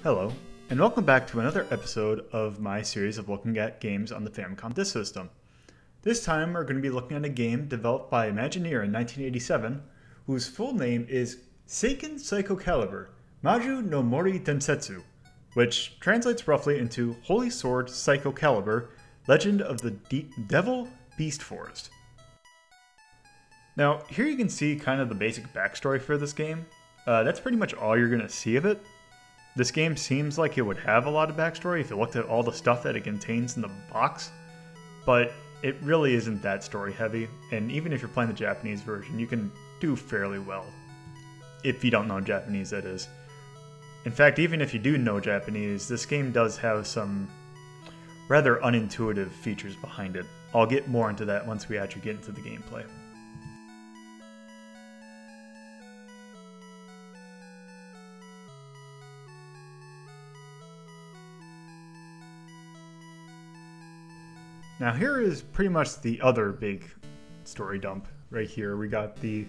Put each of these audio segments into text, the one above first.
Hello, and welcome back to another episode of my series of looking at games on the Famicom Disk System. This time we're going to be looking at a game developed by Imagineer in 1987, whose full name is Seiken Saiko Calibur, Maju no Mori Densetsu, which translates roughly into Holy Sword Saiko Calibur, Legend of the Devil Beast Forest. Now, here you can see kind of the basic backstory for this game. That's pretty much all you're going to see of it. This game seems like it would have a lot of backstory if you looked at all the stuff that it contains in the box, but it really isn't that story heavy, and even if you're playing the Japanese version, you can do fairly well. If you don't know Japanese, that is. In fact, even if you do know Japanese, this game does have some rather unintuitive features behind it. I'll get more into that once we actually get into the gameplay. Now here is pretty much the other big story dump right here. We got the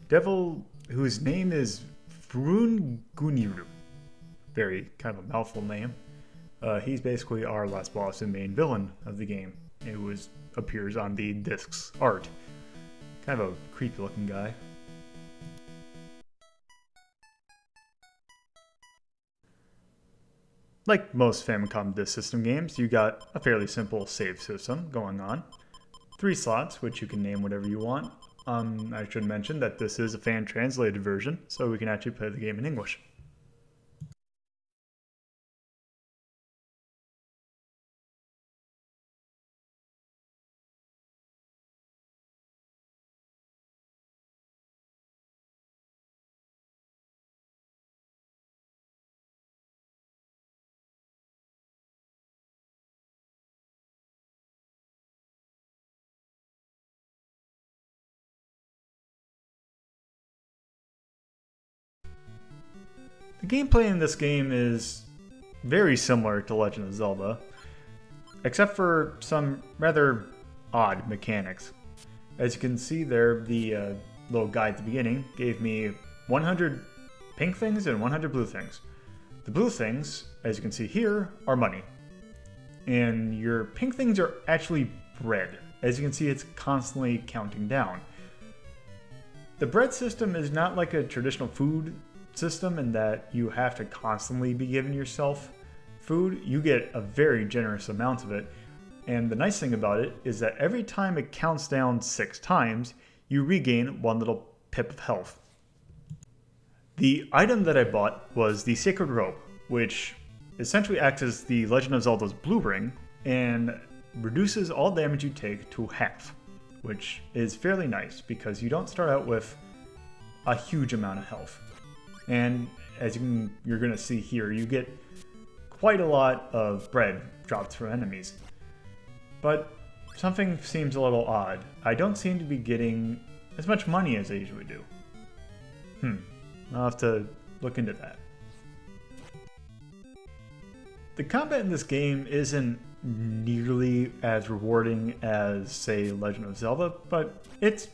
devil whose name is Furunguniru. Very kind of a mouthful name. He's basically our last boss and main villain of the game. It appears on the disc's art. Kind of a creepy looking guy. Like most Famicom Disk System games, you got a fairly simple save system going on. 3 slots, which you can name whatever you want. I should mention that this is a fan-translated version, so we can actually play the game in English. The gameplay in this game is very similar to Legend of Zelda, except for some rather odd mechanics. As you can see there, the little guide at the beginning gave me 100 pink things and 100 blue things. The blue things, as you can see here, are money. And your pink things are actually bread. As you can see, it's constantly counting down. The bread system is not like a traditional food system in that you have to constantly be giving yourself food. You get a very generous amount of it, and the nice thing about it is that every time it counts down 6 times, you regain 1 little pip of health. The item that I bought was the Sacred Robe, which essentially acts as the Legend of Zelda's blue ring and reduces all damage you take to half, which is fairly nice because you don't start out with a huge amount of health. And as you're going to see here, you get quite a lot of bread dropped from enemies. But something seems a little odd. I don't seem to be getting as much money as I usually do. I'll have to look into that. The combat in this game isn't nearly as rewarding as, say, Legend of Zelda, but it's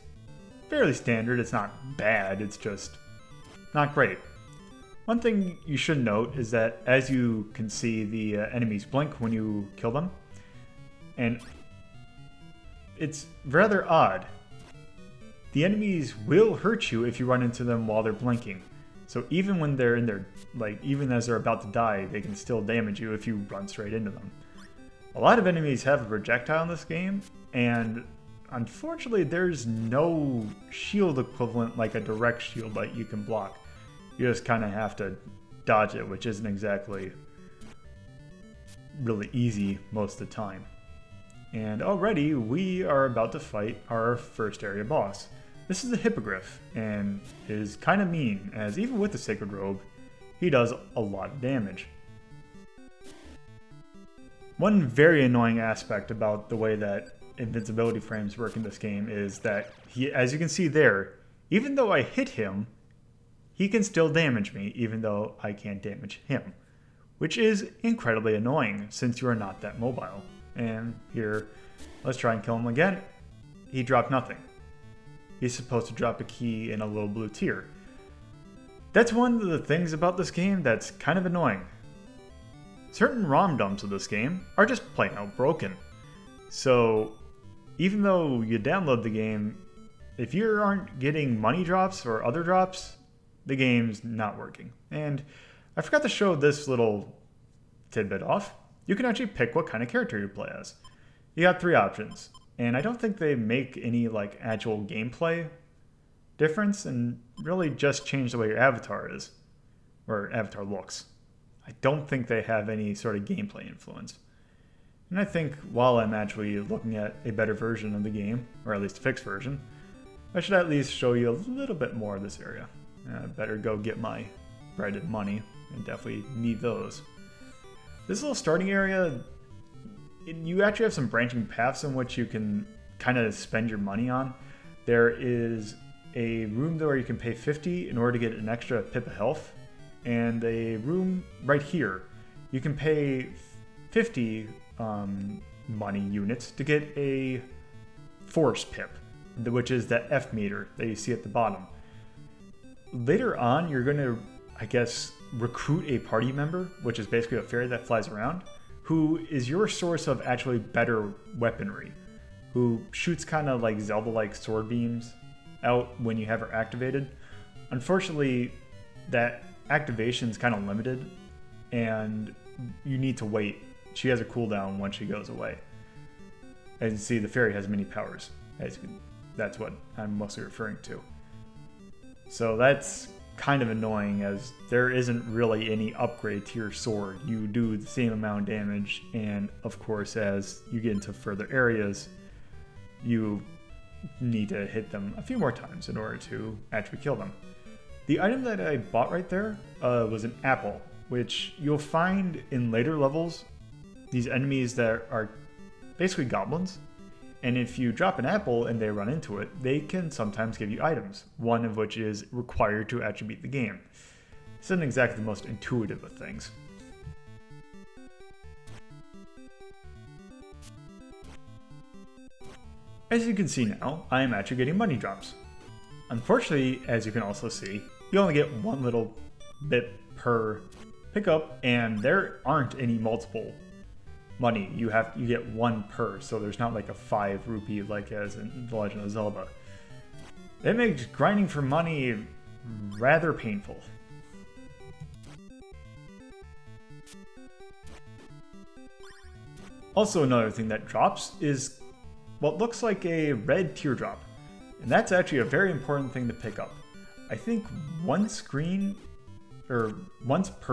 fairly standard. It's not bad, it's just not great. One thing you should note is that as you can see, the enemies blink when you kill them, and it's rather odd. The enemies will hurt you if you run into them while they're blinking. So even when they're in their, even as they're about to die, they can still damage you if you run straight into them. A lot of enemies have a projectile in this game, and unfortunately there's no shield equivalent like a direct shield that you can block. You just kind of have to dodge it, which isn't exactly really easy most of the time. And already we are about to fight our first area boss. This is a hippogriff, and is kind of mean, as even with the Sacred Robe, he does a lot of damage. One very annoying aspect about the way that invincibility frames work in this game is that, as you can see there, even though I hit him, he can still damage me, even though I can't damage him. Which is incredibly annoying, since you are not that mobile. And here, let's try and kill him again. He dropped nothing. He's supposed to drop a key in a little blue tier. That's one of the things about this game that's kind of annoying. certain ROM dumps of this game are just plain out broken. So even though you download the game, if you aren't getting money drops or other drops, the game's not working. And I forgot to show this little tidbit off. You can actually pick what kind of character you play as. You got 3 options, and I don't think they make any like actual gameplay difference, and really just change the way your avatar is, or avatar looks. I don't think they have any sort of gameplay influence. And I think while I'm actually looking at a better version of the game, or at least a fixed version, I should at least show you a little bit more of this area. I better go get my bread and money, and definitely need those. This little starting area, you actually have some branching paths in which you can kind of spend your money on. There is a room there where you can pay 50 in order to get an extra pip of health, and a room right here you can pay 50 money units to get a force pip, which is the F meter that you see at the bottom. Later on, you're going to, I guess, recruit a party member, which is basically a fairy that flies around, who is your source of actually better weaponry, who shoots kind of like Zelda-like sword beams out when you have her activated. Unfortunately, that activation is kind of limited, and you need to wait. She has a cooldown once she goes away. As you see, the fairy has many powers. That's what I'm mostly referring to. So that's kind of annoying, as there isn't really any upgrade to your sword. You do the same amount of damage, and of course as you get into further areas, you need to hit them a few more times in order to actually kill them. The item that I bought right there was an apple, which you'll find in later levels. These enemies that are basically goblins, and if you drop an apple and they run into it, they can sometimes give you items, one of which is required to actually beat the game. This isn't exactly the most intuitive of things. As you can see now, I am actually getting money drops. Unfortunately, as you can also see, you only get one little bit per pickup, and there aren't any multiple money. You get one per, so there's not like a 5 rupee like as in The Legend of Zelda. It makes grinding for money rather painful. Also, another thing that drops is what looks like a red teardrop, and that's actually a very important thing to pick up. I think once per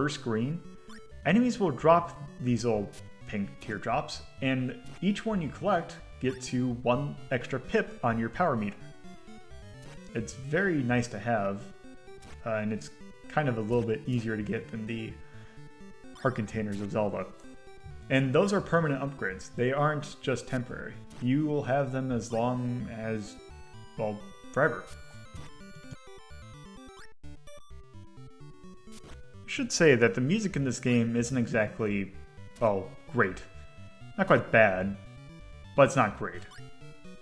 screen, enemies will drop these little pink teardrops, and each one you collect gets you 1 extra pip on your power meter. It's very nice to have, and it's kind of a little bit easier to get than the heart containers of Zelda. And those are permanent upgrades. They aren't just temporary. You will have them as long as, well, forever. I should say that the music in this game isn't exactly, well, great. Not quite bad, but it's not great.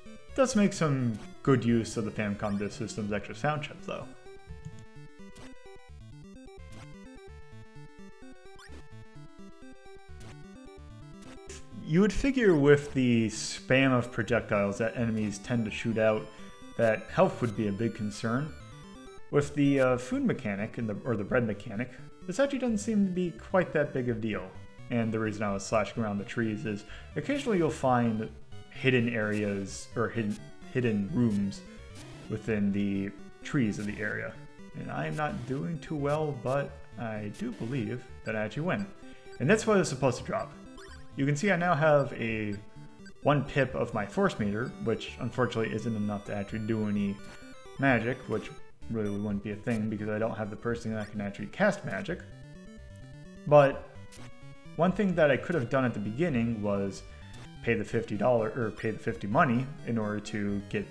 It does make some good use of the Famicom Disk System's extra sound chip, though. You would figure with the spam of projectiles that enemies tend to shoot out that health would be a big concern. With the food mechanic, or the bread mechanic, this actually doesn't seem to be quite that big of a deal. And the reason I was slashing around the trees is occasionally you'll find hidden areas, or hidden rooms within the trees of the area. And I am not doing too well, but I do believe that I actually win. And that's what it's supposed to drop. You can see I now have a 1 pip of my force meter, which unfortunately isn't enough to actually do any magic, which really wouldn't be a thing because I don't have the person that can actually cast magic. But one thing that I could have done at the beginning was pay the $50 or pay the 50 money in order to get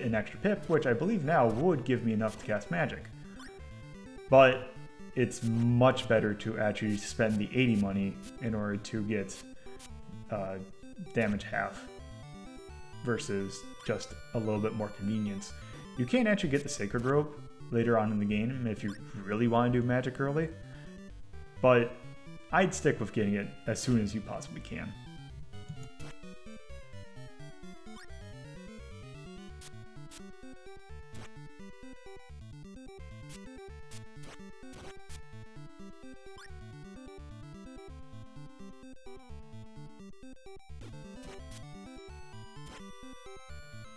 an extra pip, which I believe now would give me enough to cast magic. But it's much better to actually spend the 80 money in order to get damage half versus just a little bit more convenience. You can actually get the Sacred Robe later on in the game if you really want to do magic early, but I'd stick with getting it as soon as you possibly can.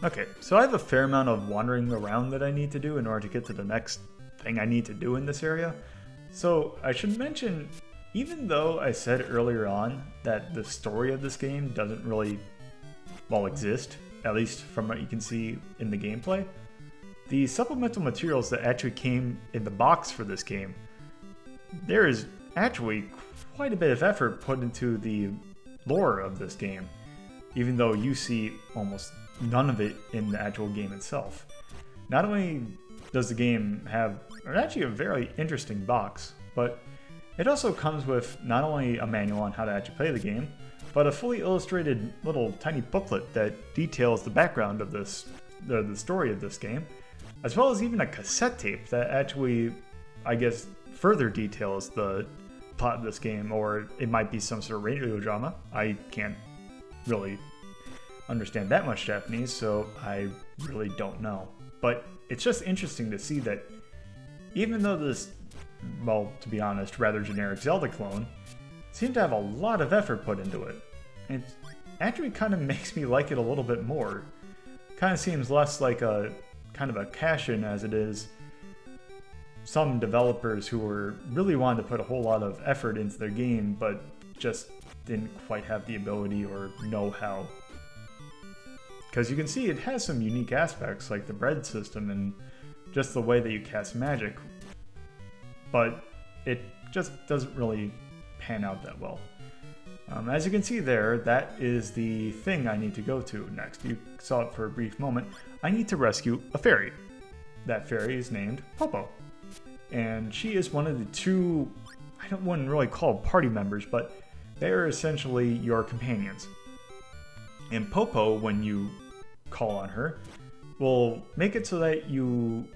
Okay, so I have a fair amount of wandering around that I need to do in order to get to the next thing I need to do in this area. So I should mention, even though I said earlier on that the story of this game doesn't really, well, exist, at least from what you can see in the gameplay, the supplemental materials that actually came in the box for this game, there is actually quite a bit of effort put into the lore of this game, even though you see almost none of it in the actual game itself. Not only does the game have actually a very interesting box, but it also comes with not only a manual on how to actually play the game, but a fully illustrated little tiny booklet that details the background of this, the story of this game, as well as even a cassette tape that actually, I guess, further details the plot of this game, or it might be some sort of radio drama. I can't really understand that much Japanese, so I really don't know. But it's just interesting to see that even though this, well, to be honest, rather generic Zelda clone seemed to have a lot of effort put into it, it actually kind of makes me like it a little bit more. Kind of seems less like a kind of a cash-in as it is some developers who were really wanting to put a whole lot of effort into their game, but just didn't quite have the ability or know how. Because you can see it has some unique aspects, like the bread system and just the way that you cast magic, but it just doesn't really pan out that well. As you can see there, that is the thing I need to go to next. You saw it for a brief moment. I need to rescue a fairy. That fairy is named Popo, and she is one of the two, I wouldn't really call party members, but they are essentially your companions. And Popo, when you call on her, will make it so that you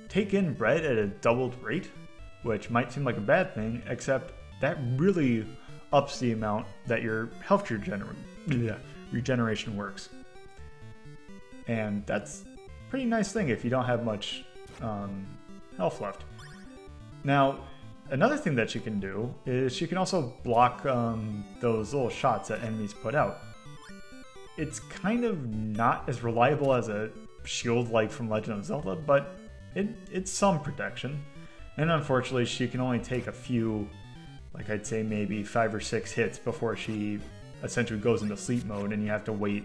take in bread at a doubled rate, which might seem like a bad thing, except that really ups the amount that your health regeneration works. And that's a pretty nice thing if you don't have much health left. Now, another thing that she can do is she can also block those little shots that enemies put out. It's kind of not as reliable as a shield like from Legend of Zelda, but it's some protection. And unfortunately, she can only take a few, like I'd say maybe 5 or 6 hits before she essentially goes into sleep mode, and you have to wait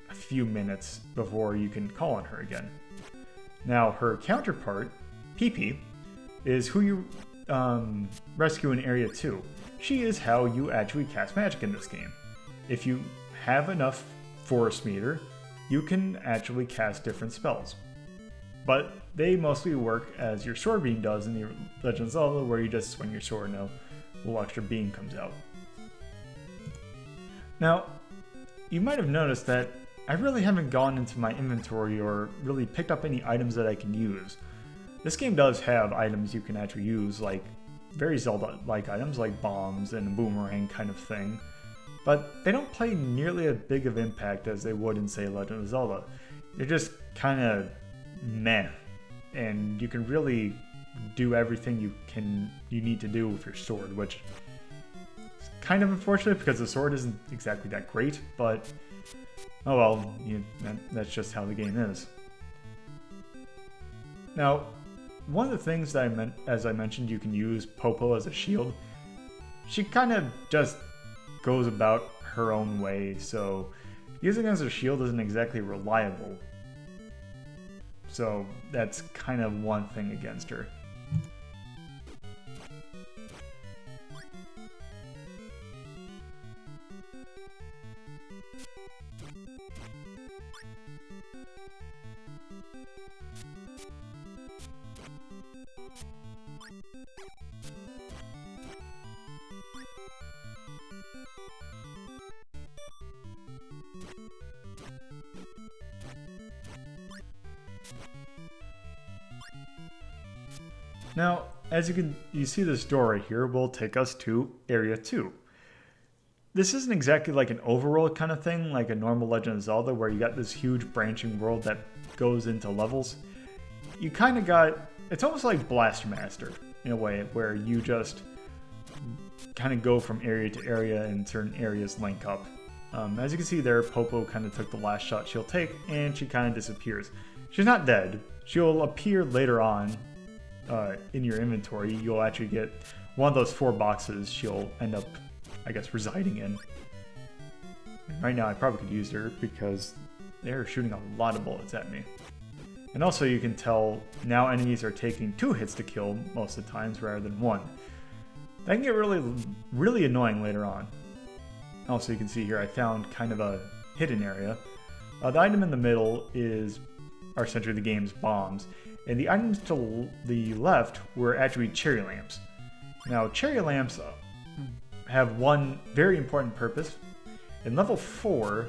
a few minutes before you can call on her again. Now, her counterpart, Pee-Pee, is who you rescue in Area 2. She is how you actually cast magic in this game. If you have enough force meter, you can actually cast different spells. But they mostly work as your sword beam does in the Legend of Zelda, where you just swing your sword and a little extra beam comes out. Now, you might have noticed that I really haven't gone into my inventory or really picked up any items that I can use. This game does have items you can actually use, like very Zelda-like items like bombs and a boomerang kind of thing, but they don't play nearly as big of impact as they would in, say, Legend of Zelda. They're just kind of meh, and you can really do everything you need to do with your sword, which is kind of unfortunate because the sword isn't exactly that great, but oh well, that's just how the game is. Now, one of the things that as I mentioned, you can use Popo as a shield. She kind of just goes about her own way, so using her as a shield isn't exactly reliable. So that's kind of one thing against her. Now, as you see this door right here will take us to Area 2. This isn't exactly like an overworld kind of thing, like a normal Legend of Zelda, where you got this huge branching world that goes into levels. You kind of got, it's almost like Blaster Master, in a way, where you just kind of go from area to area and certain areas link up. As you can see there, Popo kind of took the last shot she'll take, and she kind of disappears. She's not dead. She'll appear later on in your inventory. You'll actually get one of those 4 boxes she'll end up, I guess, residing in. Right now I probably could use her because they're shooting a lot of bullets at me. And also you can tell now enemies are taking 2 hits to kill most of the times rather than 1. That can get really annoying later on. Also you can see here I found kind of a hidden area. The item in the middle are essentially the game's bombs, and the items to the left were actually cherry lamps. Now cherry lamps have one very important purpose. In level 4,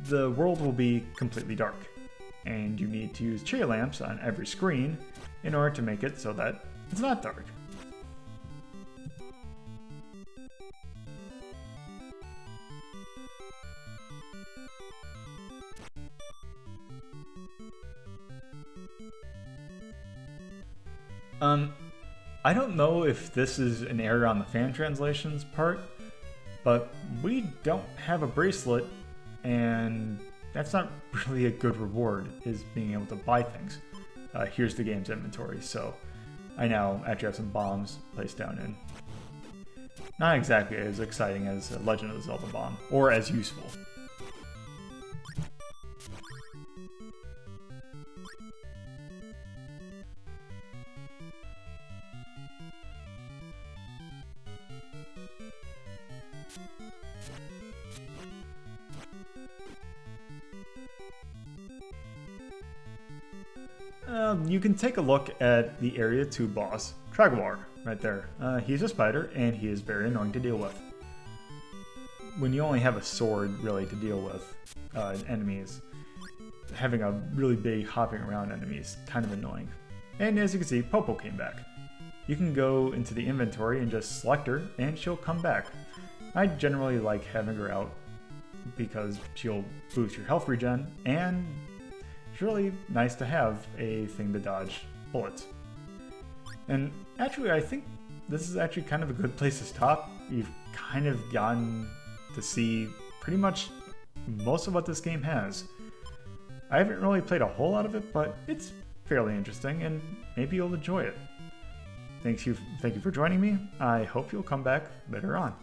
the world will be completely dark, and you need to use cherry lamps on every screen in order to make it so that it's not dark. I don't know if this is an error on the fan translations part, but we don't have a bracelet, and that's not really a good reward, is being able to buy things. Here's the game's inventory, so I now actually have some bombs placed down in. Not exactly as exciting as a Legend of Zelda bomb, or as useful. You can take a look at the Area 2 boss, Tragwar, right there. He's a spider, and he is very annoying to deal with. When you only have a sword, really, to deal with enemies, having a really big hopping around enemy is kind of annoying. And as you can see, Popo came back. You can go into the inventory and just select her, and she'll come back. I generally like having her out because she'll boost your health regen, and it's really nice to have a thing to dodge bullets. And actually, I think this is actually kind of a good place to stop. You've kind of gotten to see pretty much most of what this game has. I haven't really played a whole lot of it, but it's fairly interesting, and maybe you'll enjoy it. Thank you for joining me. I hope you'll come back later on.